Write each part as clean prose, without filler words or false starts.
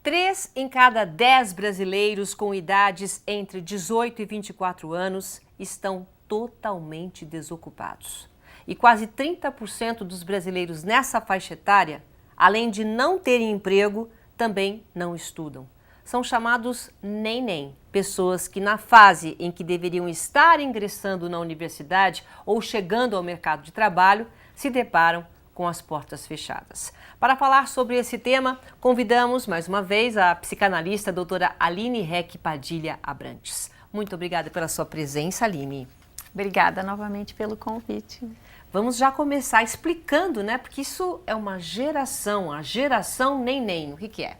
Três em cada 10 brasileiros com idades entre 18 e 24 anos estão totalmente desocupados. E quase 30% dos brasileiros nessa faixa etária, além de não terem emprego, também não estudam. São chamados nem-nem, pessoas que na fase em que deveriam estar ingressando na universidade ou chegando ao mercado de trabalho, se deparam com as portas fechadas. Para falar sobre esse tema, convidamos mais uma vez a psicanalista doutora Aline Reck Padilha Abrantes. Muito obrigada pela sua presença, Aline. Obrigada novamente pelo convite. Vamos já começar explicando, né? Porque isso é uma geração, a geração nem-nem. O que é?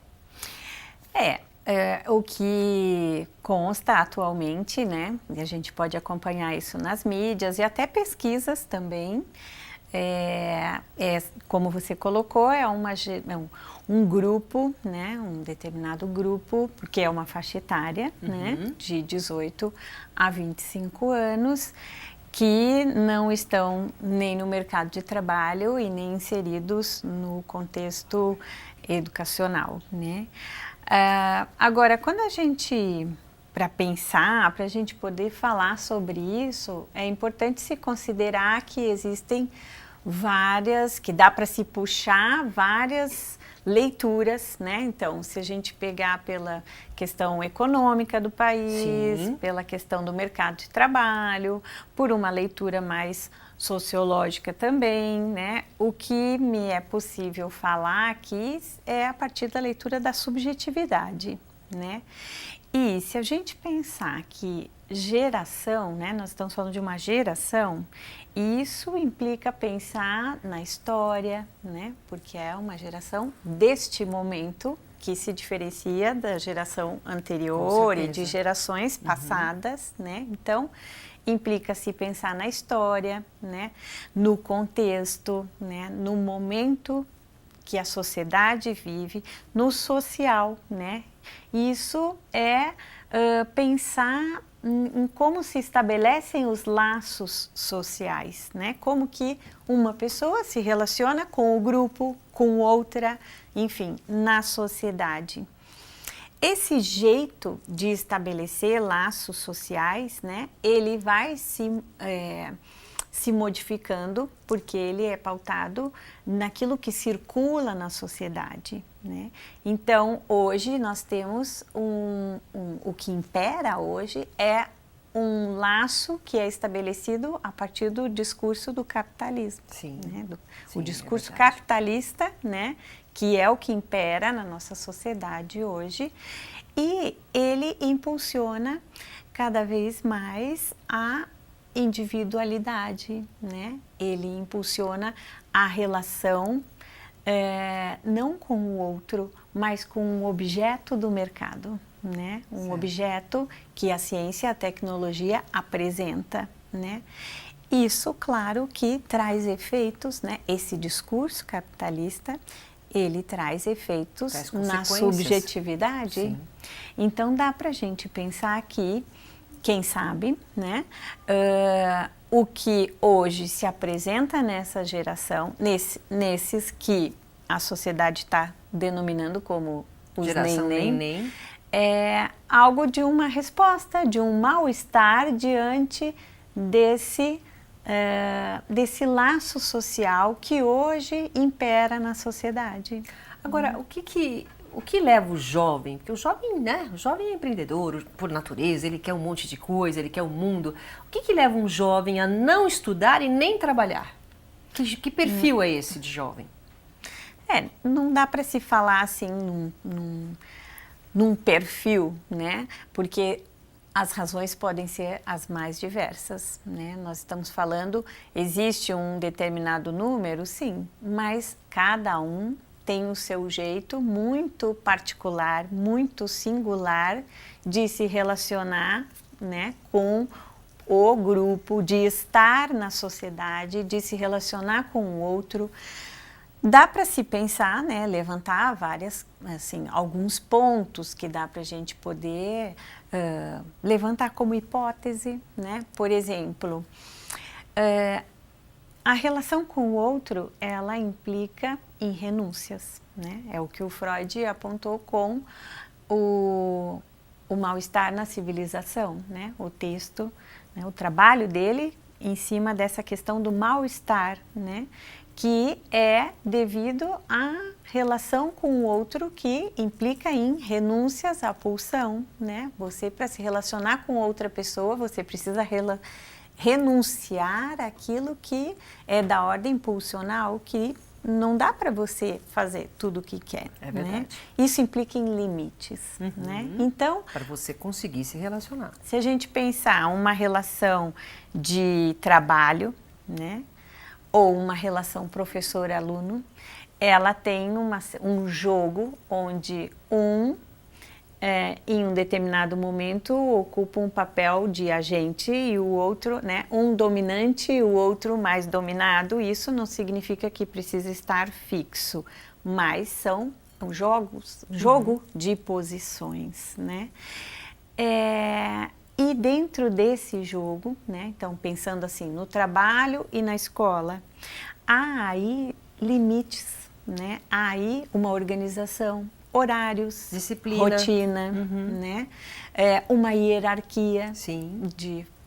O que consta atualmente, né? E a gente pode acompanhar isso nas mídias e até pesquisas também. Como você colocou, um grupo, né, um determinado grupo, porque é uma faixa etária, né, de 18 a 25 anos, que não estão nem no mercado de trabalho e nem inseridos no contexto educacional, né. Agora, quando a gente... Para pensar, para a gente poder falar sobre isso, é importante se considerar que existem que dá para se puxar várias leituras, né? Então, se a gente pegar pela questão econômica do país, sim, pela questão do mercado de trabalho, por uma leitura mais sociológica também, né? O que me é possível falar aqui é a partir da leitura da subjetividade, né? E se a gente pensar que geração, né, nós estamos falando de uma geração, isso implica pensar na história, né, porque é uma geração deste momento que se diferencia da geração anterior e de gerações passadas, né, então implica-se pensar na história, né, no contexto, né, no momento que a sociedade vive, no social, né? Isso é pensar em como se estabelecem os laços sociais, né? Como que uma pessoa se relaciona com o grupo, com outra, enfim, na sociedade. Esse jeito de estabelecer laços sociais, né? Ele vai se modificando, porque ele é pautado naquilo que circula na sociedade, né? Então, hoje nós temos o que impera hoje é um laço que é estabelecido a partir do discurso do capitalismo. Sim. Né? O discurso capitalista, né? Que é o que impera na nossa sociedade hoje, e ele impulsiona cada vez mais a individualidade, né? Ele impulsiona a relação não com o outro, mas com um objeto do mercado, né? Um objeto que a ciência e a tecnologia apresenta, né? Isso, claro, que traz efeitos, né? Esse discurso capitalista, ele traz efeitos na subjetividade. Sim. Então, dá para a gente pensar aqui, quem sabe, né, o que hoje se apresenta nessa geração, nesses que a sociedade está denominando como os geração nem-nem, é algo de uma resposta, de um mal-estar diante desse laço social que hoje impera na sociedade. Agora, o que leva o jovem, porque o jovem, né, o jovem é empreendedor por natureza, ele quer um monte de coisa, ele quer o mundo. O que leva um jovem a não estudar e nem trabalhar? Que perfil é esse de jovem? Não dá para se falar assim num perfil, né? Porque as razões podem ser as mais diversas, né? Nós estamos falando, existe um determinado número, sim, mas cada um tem o seu jeito muito particular, muito singular de se relacionar, né, com o grupo, de estar na sociedade, de se relacionar com o outro. Dá para se pensar, né, levantar alguns pontos que dá para a gente poder levantar como hipótese, né? Por exemplo, A relação com o outro, ela implica em renúncias, né? É o que o Freud apontou com o mal-estar na civilização, né? O texto, né? O trabalho dele em cima dessa questão do mal-estar, né? Que é devido à relação com o outro, que implica em renúncias à pulsão, né? Você, para se relacionar com outra pessoa, você precisa renunciar àquilo que é da ordem pulsional, que não dá para você fazer tudo o que quer. É verdade. Né? Isso implica em limites. Né? Então, para você conseguir se relacionar. Se a gente pensar uma relação de trabalho, né? Ou uma relação professor-aluno, ela tem um jogo onde em um determinado momento ocupa um papel de agente e o outro, né, um dominante e o outro mais dominado. Isso não significa que precisa estar fixo, mas são jogo de posições, né? E dentro desse jogo, né, então pensando assim, no trabalho e na escola, há aí limites, né? Há aí uma organização, horários, disciplina, rotina, né? Uma hierarquia. Sim.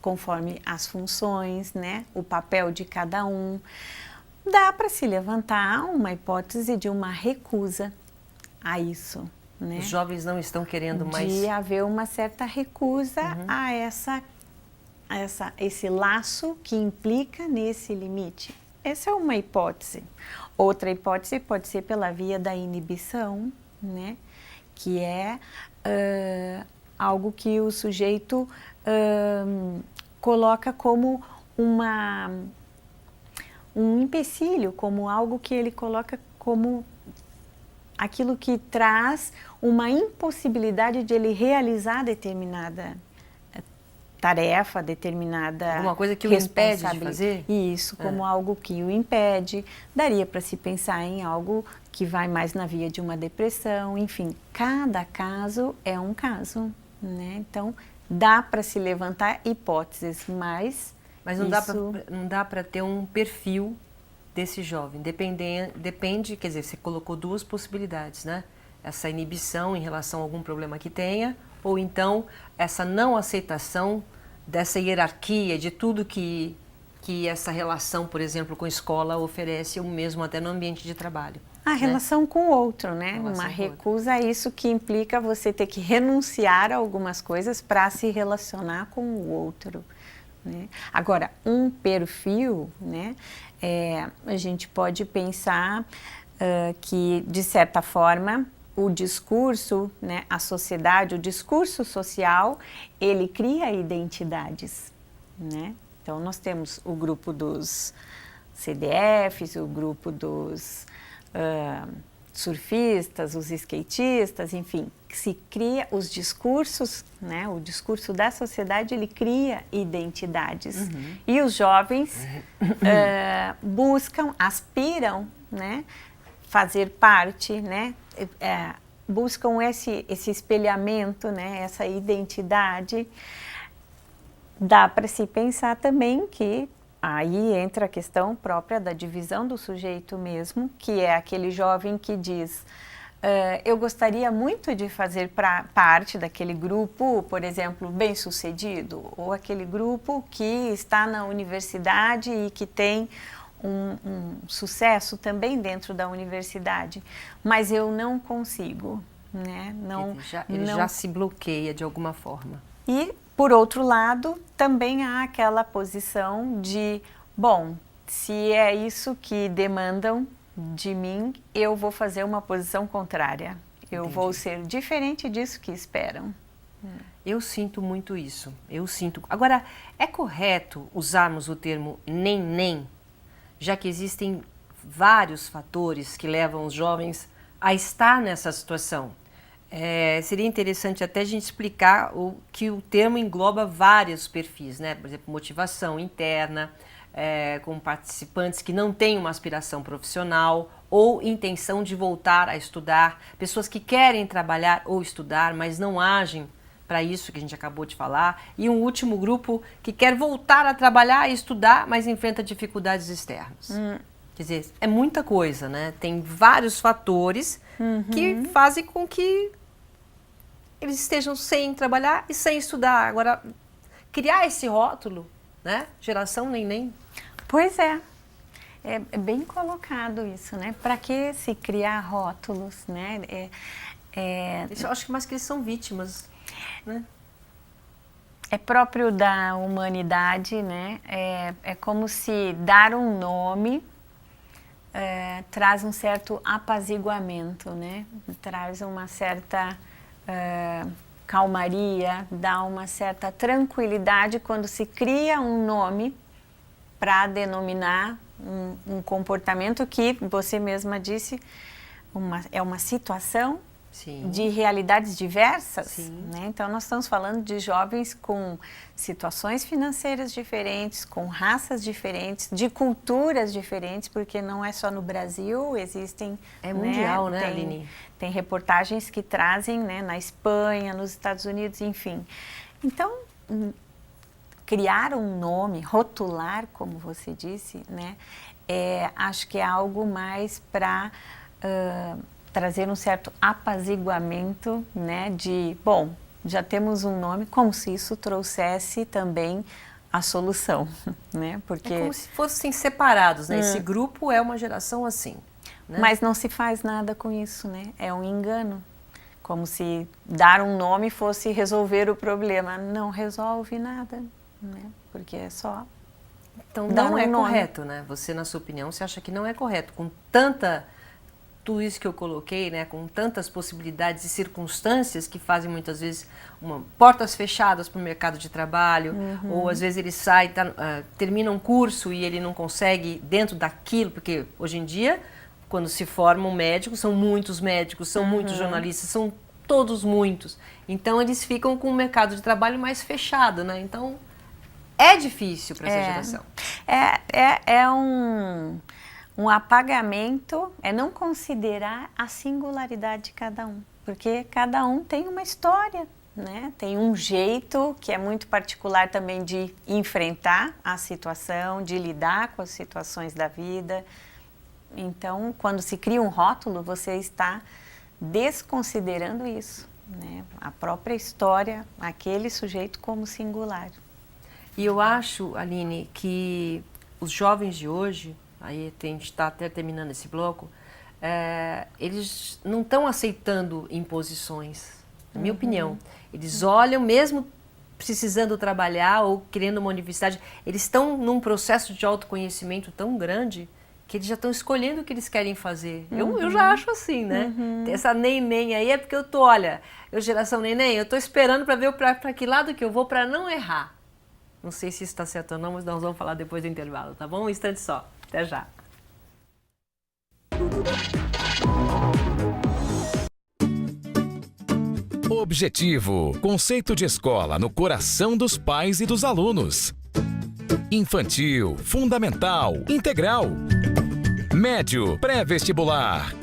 Conforme as funções, né? O papel de cada um. Dá para se levantar uma hipótese de uma recusa a isso. Né? Os jovens não estão querendo mais... De haver uma certa recusa a esse laço que implica nesse limite. Essa é uma hipótese. Outra hipótese pode ser pela via da inibição, né? Que é algo que o sujeito coloca como um empecilho, como algo que ele coloca como aquilo que traz uma impossibilidade de ele realizar determinada tarefa, determinada alguma coisa que o impede de fazer? Isso, como algo que o impede. Daria para se pensar em algo que vai mais na via de uma depressão, enfim, cada caso é um caso, né? Então, dá para se levantar hipóteses, mas não dá para ter um perfil desse jovem, depende, quer dizer, você colocou duas possibilidades, né? Essa inibição em relação a algum problema que tenha, ou então essa não aceitação dessa hierarquia, de tudo que essa relação, por exemplo, com a escola oferece, ou mesmo até no ambiente de trabalho. A relação com o outro, né? Uma recusa a isso que implica você ter que renunciar a algumas coisas para se relacionar com o outro. Né? Agora, um perfil, né? A gente pode pensar que, de certa forma, o discurso, né, a sociedade, o discurso social, ele cria identidades, né? Então, nós temos o grupo dos CDFs, o grupo dos surfistas, os skatistas, enfim, se cria os discursos, né? O discurso da sociedade, ele cria identidades. E os jovens buscam, aspiram, né? Fazer parte, né? Buscam esse espelhamento, né? Essa identidade. Dá para se pensar também que aí entra a questão própria da divisão do sujeito mesmo, que é aquele jovem que diz: eu gostaria muito de fazer parte daquele grupo, por exemplo, bem-sucedido, ou aquele grupo que está na universidade e que tem um sucesso também dentro da universidade, mas eu não consigo, né? Ele já se bloqueia de alguma forma. E, por outro lado, também há aquela posição de, bom, se é isso que demandam de mim, eu vou fazer uma posição contrária. Eu vou ser diferente disso que esperam. Eu sinto muito isso. Agora, é correto usarmos o termo nem, já que existem vários fatores que levam os jovens a estar nessa situação? Seria interessante até a gente explicar que o termo engloba vários perfis, né? Por exemplo, motivação interna, com participantes que não têm uma aspiração profissional ou intenção de voltar a estudar, pessoas que querem trabalhar ou estudar, mas não agem para isso que a gente acabou de falar, e um último grupo que quer voltar a trabalhar e estudar, mas enfrenta dificuldades externas. Quer dizer, é muita coisa, né? Tem vários fatores que fazem com que eles estejam sem trabalhar e sem estudar. Agora, criar esse rótulo, né? Geração neném. Pois é. É bem colocado isso, né? Para que se criar rótulos, né? Eu acho que mais que eles são vítimas, né? É próprio da humanidade, né? É como se dar um nome traz um certo apaziguamento, né? Traz uma certa calmaria, dá uma certa tranquilidade quando se cria um nome para denominar um comportamento que você mesma disse é uma situação Sim. de realidades diversas, Sim. né? Então nós estamos falando de jovens com situações financeiras diferentes, com raças diferentes, de culturas diferentes, porque não é só no Brasil, existem... É mundial, né, Aline? Tem reportagens que trazem, né, na Espanha, nos Estados Unidos, enfim. Então, criar um nome, rotular, como você disse, né, acho que é algo mais para trazer um certo apaziguamento, né, de, bom, já temos um nome, como se isso trouxesse também a solução, né, porque... É como se fossem separados, né, esse grupo é uma geração assim, né? Mas não se faz nada com isso, né, é um engano, como se dar um nome fosse resolver o problema, não resolve nada, né, porque é só... Então não é correto, né, você na sua opinião, você acha que não é correto, com tudo isso que eu coloquei, né, com tantas possibilidades e circunstâncias que fazem muitas vezes portas fechadas para o mercado de trabalho, ou às vezes ele sai, termina um curso e ele não consegue dentro daquilo, porque hoje em dia, quando se forma um médico, são muitos médicos, são muitos jornalistas, são todos muitos. Então eles ficam com o mercado de trabalho mais fechado, né? Então é difícil para essa geração. É um apagamento, é não considerar a singularidade de cada um, porque cada um tem uma história, né? Tem um jeito que é muito particular também de enfrentar a situação, de lidar com as situações da vida. Então, quando se cria um rótulo, você está desconsiderando isso, né? A própria história, aquele sujeito como singular. E eu acho, Aline, que os jovens de hoje, aí a gente está até terminando esse bloco, eles não estão aceitando imposições, na minha opinião. Eles olham, mesmo precisando trabalhar ou querendo uma universidade, eles estão num processo de autoconhecimento tão grande que eles já estão escolhendo o que eles querem fazer. Eu já acho assim, né? Essa neném aí é porque eu tô, olha, geração neném, eu tô esperando para ver para que lado que eu vou para não errar. Não sei se isso está certo ou não, mas nós vamos falar depois do intervalo, tá bom? Um instante só. Até já. Objetivo, conceito de escola no coração dos pais e dos alunos. Infantil, fundamental, integral. Médio, pré-vestibular.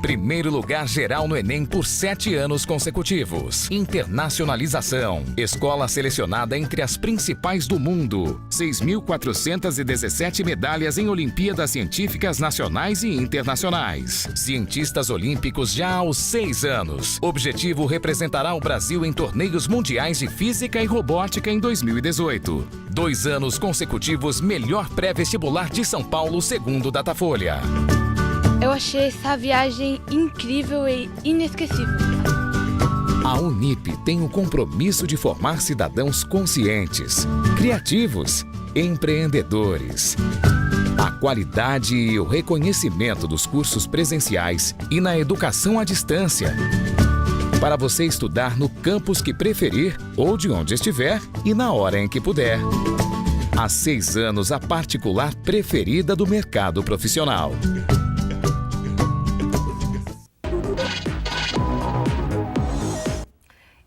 Primeiro lugar geral no Enem por 7 anos consecutivos. Internacionalização. Escola selecionada entre as principais do mundo. 6.417 medalhas em Olimpíadas Científicas Nacionais e Internacionais. Cientistas olímpicos já aos 6 anos. Objetivo representará o Brasil em torneios mundiais de física e robótica em 2018. 2 anos consecutivos melhor pré-vestibular de São Paulo, segundo Datafolha. Eu achei essa viagem incrível e inesquecível. A Unip tem o compromisso de formar cidadãos conscientes, criativos, empreendedores. A qualidade e o reconhecimento dos cursos presenciais e na educação à distância. Para você estudar no campus que preferir ou de onde estiver e na hora em que puder. Há 6 anos, a particular preferida do mercado profissional.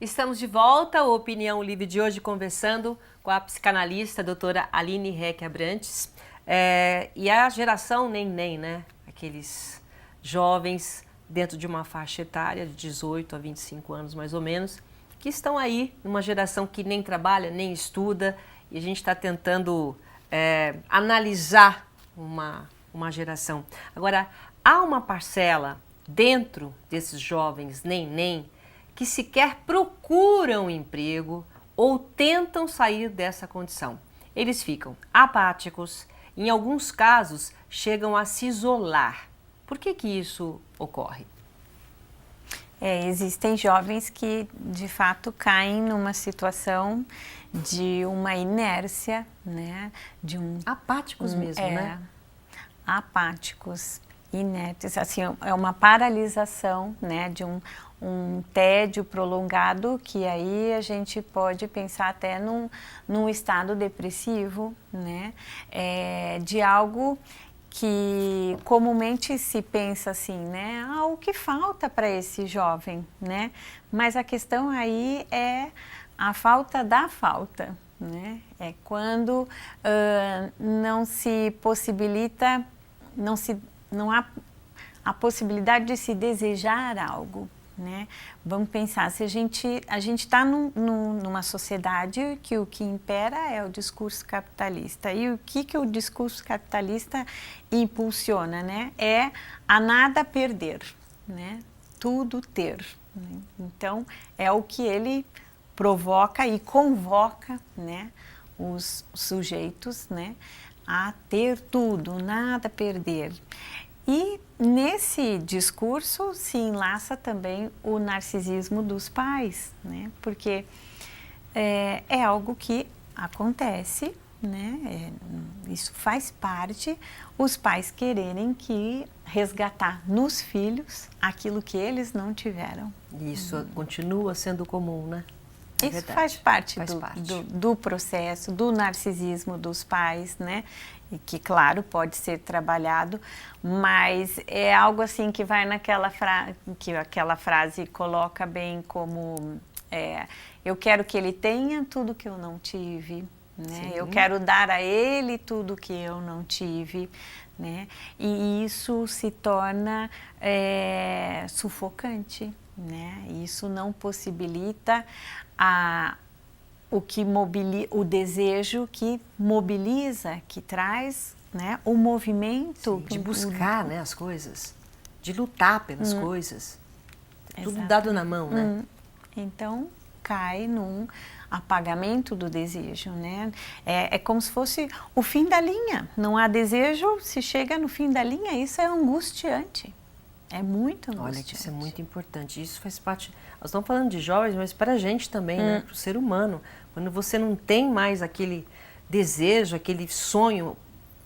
Estamos de volta, o Opinião Livre de hoje, conversando com a psicanalista, a doutora Aline Reck Abrantes. E a geração neném, né? Aqueles jovens dentro de uma faixa etária de 18 a 25 anos mais ou menos, que estão aí numa geração que nem trabalha, nem estuda, e a gente está tentando analisar uma geração. Agora, há uma parcela dentro desses jovens nem que sequer procuram emprego ou tentam sair dessa condição. Eles ficam apáticos, em alguns casos chegam a se isolar. Por que isso ocorre? Existem jovens que de fato caem numa situação de uma inércia, né? Apáticos mesmo, né? Apáticos, inertes, assim, é uma paralisação, né? De um tédio prolongado, que aí a gente pode pensar até num estado depressivo, né? De algo que comumente se pensa assim, né? O que falta para esse jovem, né? Mas a questão aí é a falta da falta, né? É quando não se possibilita, não há a possibilidade de se desejar algo, né? Vamos pensar, se a gente está numa sociedade que o que impera é o discurso capitalista, e o que o discurso capitalista impulsiona, né? É a nada perder, né? Tudo ter, né? Então é o que ele provoca e convoca, né, os sujeitos, né, a ter tudo, nada perder. E nesse discurso se enlaça também o narcisismo dos pais, né? Porque é algo que acontece, né? Isso faz parte, os pais quererem resgatar nos filhos aquilo que eles não tiveram. Isso continua sendo comum, né? Isso faz parte do processo, do narcisismo dos pais, né? E que, claro, pode ser trabalhado, mas é algo assim que vai naquela que aquela frase coloca bem como eu quero que ele tenha tudo que eu não tive, né? Eu quero dar a ele tudo que eu não tive, né? E isso se torna sufocante, né? Isso não possibilita o desejo que mobiliza, que traz, né, o movimento. Sim, de buscar, né, as coisas, de lutar pelas coisas. Tudo dado na mão, né? Então, cai num apagamento do desejo, né? É como se fosse o fim da linha. Não há desejo, se chega no fim da linha, isso é angustiante. É muito angustiante. Olha, que isso é muito importante. Isso faz parte... Nós estamos falando de jovens, mas para a gente também, né? Para o ser humano. Quando você não tem mais aquele desejo, aquele sonho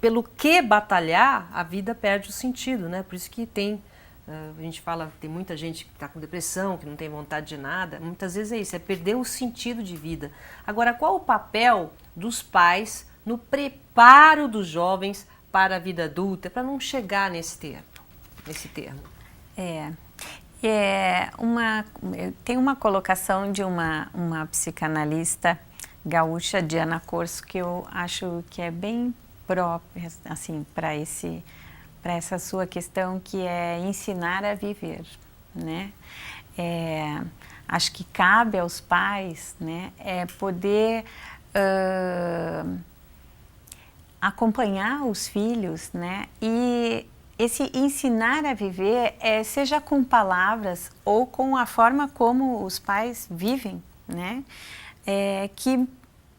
pelo que batalhar, a vida perde o sentido, né? Por isso que a gente fala, tem muita gente que está com depressão, que não tem vontade de nada. Muitas vezes é isso, é perder o sentido de vida. Agora, qual o papel dos pais no preparo dos jovens para a vida adulta, para não chegar nesse termo? Tem uma colocação de uma psicanalista gaúcha, Diana Corso, que eu acho que é bem própria assim, para essa sua questão, que é ensinar a viver, né? Acho que cabe aos pais, né, poder acompanhar os filhos, né, e esse ensinar a viver, seja com palavras ou com a forma como os pais vivem, né? Que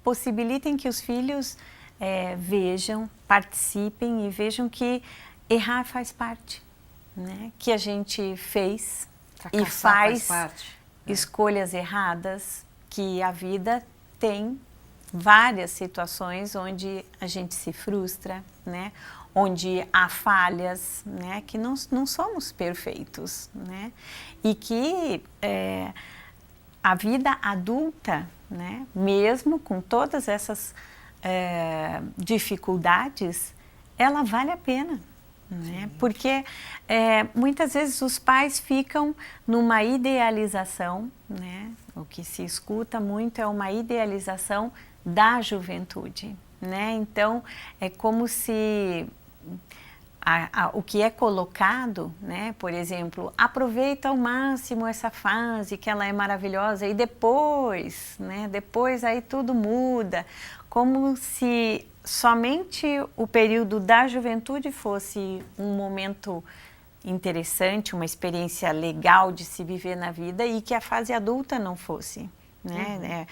possibilitem que os filhos vejam, participem e vejam que errar faz parte, né? Que a gente fez e faz escolhas erradas, que a vida tem várias situações onde a gente se frustra, né? Onde há falhas, né? Que não somos perfeitos, né? E que a vida adulta, né? Mesmo com todas essas dificuldades, ela vale a pena, né? Porque muitas vezes os pais ficam numa idealização, né? O que se escuta muito é uma idealização da juventude, né? Então é como se o que é colocado, né? Por exemplo, aproveita ao máximo essa fase que ela é maravilhosa e depois, né? Depois aí tudo muda, como se somente o período da juventude fosse um momento interessante, uma experiência legal de se viver na vida e que a fase adulta não fosse. Né?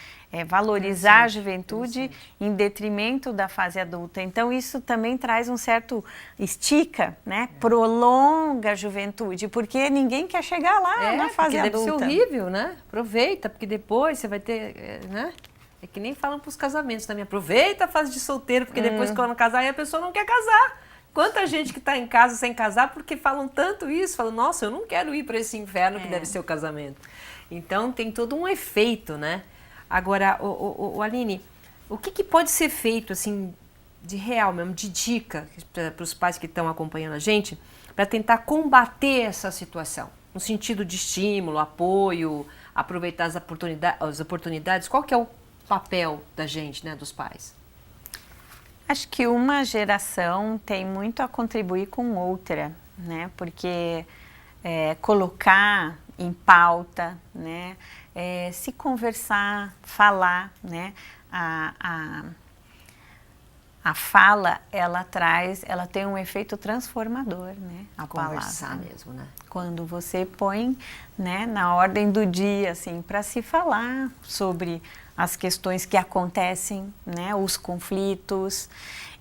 Valorizar a juventude em detrimento da fase adulta. Então isso também traz um certo estica, né? Prolonga a juventude, porque ninguém quer chegar lá na fase adulta. Deve ser horrível, né? Aproveita, porque depois você vai ter, né? É que nem falam para os casamentos também, aproveita a fase de solteiro, porque depois quando casar aí a pessoa não quer casar. Quanta gente que está em casa sem casar porque falam tanto isso, falam, nossa, eu não quero ir para esse inferno que deve ser o casamento. Então tem todo um efeito, né? Agora, Aline, o que pode ser feito assim de real mesmo, de dica para os pais que estão acompanhando a gente, para tentar combater essa situação, no sentido de estímulo, apoio, aproveitar as oportunidades? Qual que é o papel da gente, né, dos pais? Acho que uma geração tem muito a contribuir com outra, né? Porque colocar em pauta, né? Se conversar, falar, né? A fala, ela tem um efeito transformador, né? A conversar palavra mesmo, né? Quando você põe, né, na ordem do dia, assim, para se falar sobre as questões que acontecem, né? Os conflitos.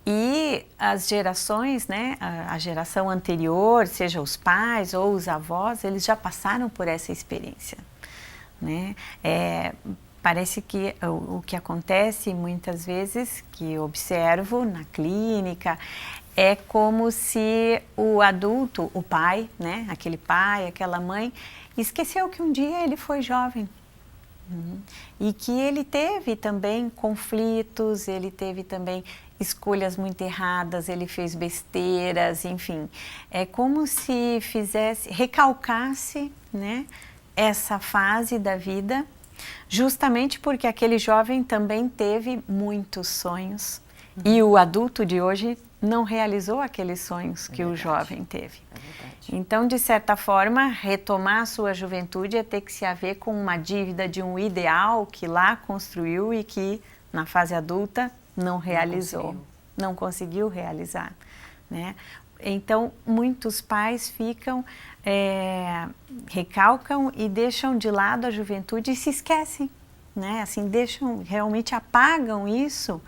E as gerações, né, a geração anterior, seja os pais ou os avós, eles já passaram por essa experiência, né? Parece que o que acontece muitas vezes, que eu observo na clínica, é como se o adulto, o pai, né, aquele pai, aquela mãe, esqueceu que um dia ele foi jovem. E que ele teve também conflitos, ele teve também escolhas muito erradas, ele fez besteiras, enfim. É como se recalcasse, né, essa fase da vida, justamente porque aquele jovem também teve muitos sonhos. E o adulto de hoje não realizou aqueles sonhos que o jovem teve. Então, de certa forma, retomar a sua juventude é ter que se haver com uma dívida de um ideal que lá construiu e que na fase adulta não realizou, não conseguiu realizar, né? Então, muitos pais recalcam e deixam de lado a juventude e se esquecem, né? Assim, realmente apagam isso.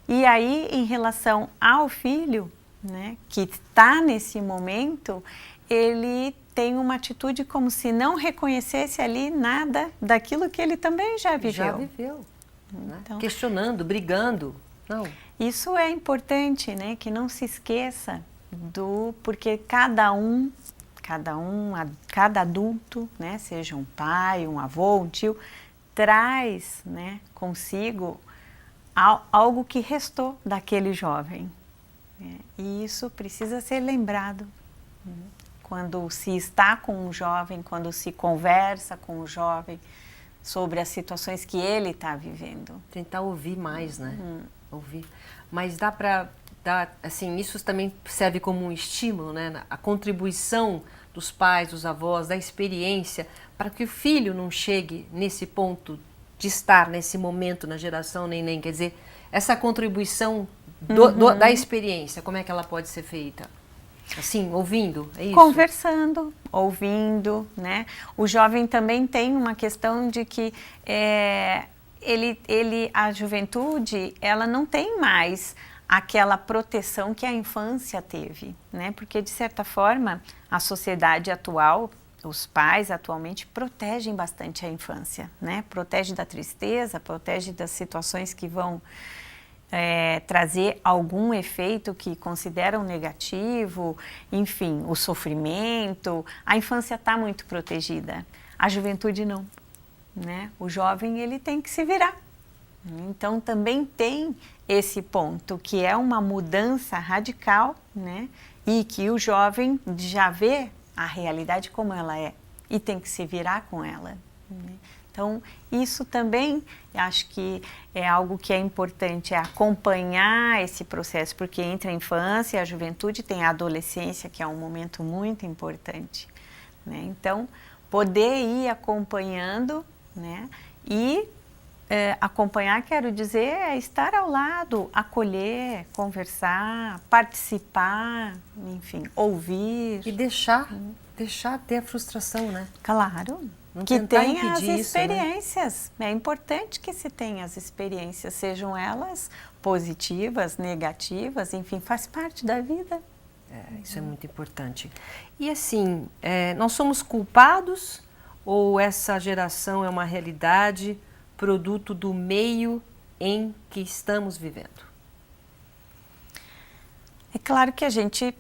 E aí, em relação ao filho, né, que está nesse momento, ele tem uma atitude como se não reconhecesse ali nada daquilo que ele também já viveu. Já viveu. Então, questionando, brigando. Não. Isso é importante, né, que não se esqueça porque cada adulto, né, seja um pai, um avô, um tio, traz, né, consigo algo que restou daquele jovem. E isso precisa ser lembrado. Quando se está com um jovem, quando se conversa com o jovem sobre as situações que ele está vivendo. Tentar ouvir mais, né? Ouvir. Mas dá para assim, isso também serve como um estímulo, né? A contribuição dos pais, dos avós, da experiência, para que o filho não chegue nesse ponto de estar nesse momento na geração neném. Quer dizer, essa contribuição da experiência, como é que ela pode ser feita? Assim, ouvindo, é isso? Conversando, ouvindo, né? O jovem também tem uma questão de que a juventude, ela não tem mais aquela proteção que a infância teve, né? Porque, de certa forma, a sociedade atual, os pais atualmente protegem bastante a infância, né? Protege da tristeza, protege das situações que vão trazer algum efeito que consideram negativo, enfim, o sofrimento. A infância está muito protegida, a juventude não, né? O jovem, ele tem que se virar. Então, também tem esse ponto, que é uma mudança radical, né? E que o jovem já vê a realidade como ela é e tem que se virar com ela, né? Então, isso também acho que é algo que é importante, é acompanhar esse processo, porque entre a infância e a juventude tem a adolescência, que é um momento muito importante, né? Então, poder ir acompanhando, né? E acompanhar, quero dizer, é estar ao lado, acolher, conversar, participar, enfim, ouvir. E deixar ter a frustração, né? Claro, Não que tentar tenha as impedir isso, né? experiências. É importante que se tenha as experiências, sejam elas positivas, negativas, enfim, faz parte da vida. Isso é muito importante. E assim, nós somos culpados ou essa geração é uma realidade produto do meio em que estamos vivendo? É claro que a gente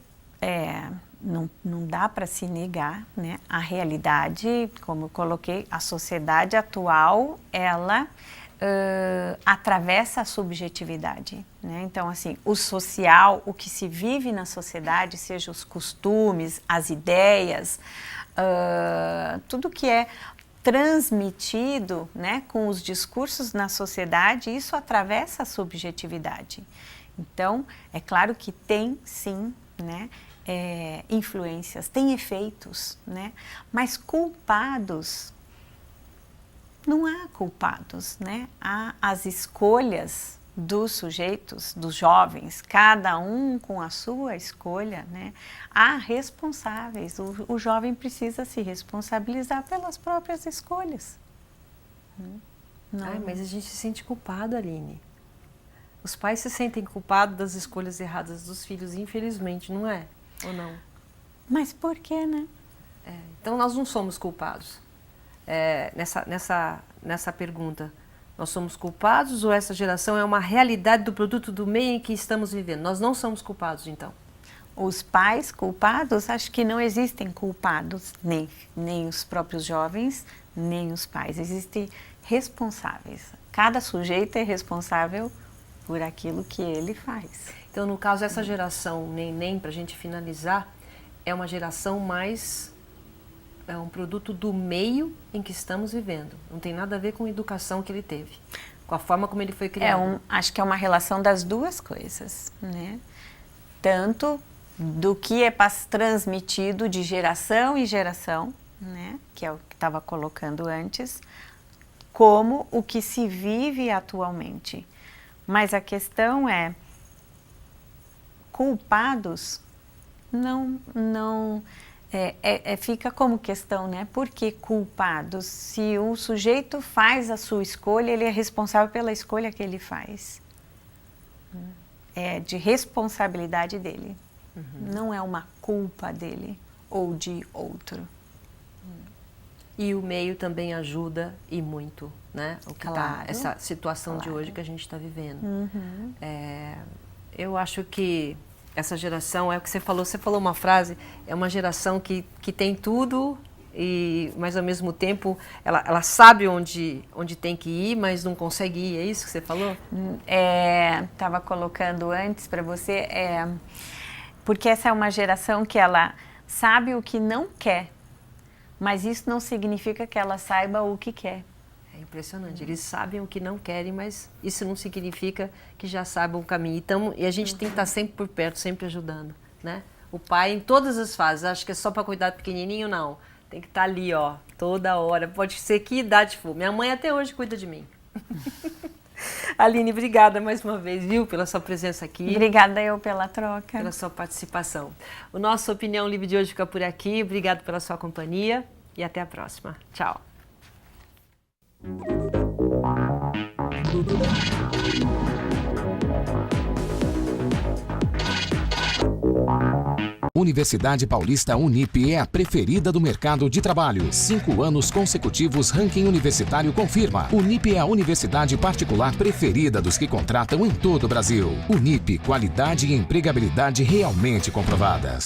não dá para se negar, né? A realidade, como eu coloquei, a sociedade atual, ela atravessa a subjetividade, né? Então, assim, o social, o que se vive na sociedade, seja os costumes, as ideias, tudo que é transmitido, né, com os discursos na sociedade, isso atravessa a subjetividade. Então, é claro que tem, sim, né, influências, tem efeitos, né, mas culpados, não há culpados, né, há as escolhas dos sujeitos, dos jovens, cada um com a sua escolha, né? Há responsáveis, o jovem precisa se responsabilizar pelas próprias escolhas. Ai, mas a gente se sente culpado, Aline. Os pais se sentem culpados das escolhas erradas dos filhos, infelizmente, não é? Ou não? Mas por quê, né? Então nós não somos culpados. Nessa pergunta, nós somos culpados ou essa geração é uma realidade do produto do meio em que estamos vivendo? Nós não somos culpados, então. Os pais culpados, acho que não existem culpados, nem os próprios jovens, nem os pais. Existem responsáveis. Cada sujeito é responsável por aquilo que ele faz. Então, no caso, essa geração neném, para a gente finalizar, é uma geração mais... é um produto do meio em que estamos vivendo. Não tem nada a ver com a educação que ele teve, com a forma como ele foi criado. Acho que é uma relação das duas coisas, né? Tanto do que é transmitido de geração em geração, né? Que é o que estava colocando antes, como o que se vive atualmente. Mas a questão é, culpados não fica como questão, né? Por que culpados? Se o sujeito faz a sua escolha, ele é responsável pela escolha que ele faz. É de responsabilidade dele. Não é uma culpa dele ou de outro. E o meio também ajuda e muito, né? O que essa situação de hoje que a gente está vivendo. Eu acho que essa geração, é o que você falou uma frase, é uma geração que tem tudo, mas ao mesmo tempo ela sabe onde tem que ir, mas não consegue ir, é isso que você falou? Estava colocando antes para você, porque essa é uma geração que ela sabe o que não quer, mas isso não significa que ela saiba o que quer. É impressionante, eles sabem o que não querem, mas isso não significa que já saibam o caminho. Então, e a gente tem que estar sempre por perto, sempre ajudando, né? O pai em todas as fases, acho que é só para cuidar do pequenininho, não. Tem que estar ali, ó, toda hora, pode ser que idade for. Minha mãe até hoje cuida de mim. Aline, obrigada mais uma vez, viu, pela sua presença aqui. Obrigada eu pela troca. Pela sua participação. O nosso Opinião Livre de hoje fica por aqui. Obrigado pela sua companhia e até a próxima. Tchau. Universidade Paulista Unip é a preferida do mercado de trabalho. 5 anos consecutivos, ranking universitário confirma. Unip é a universidade particular preferida dos que contratam em todo o Brasil. Unip, qualidade e empregabilidade realmente comprovadas.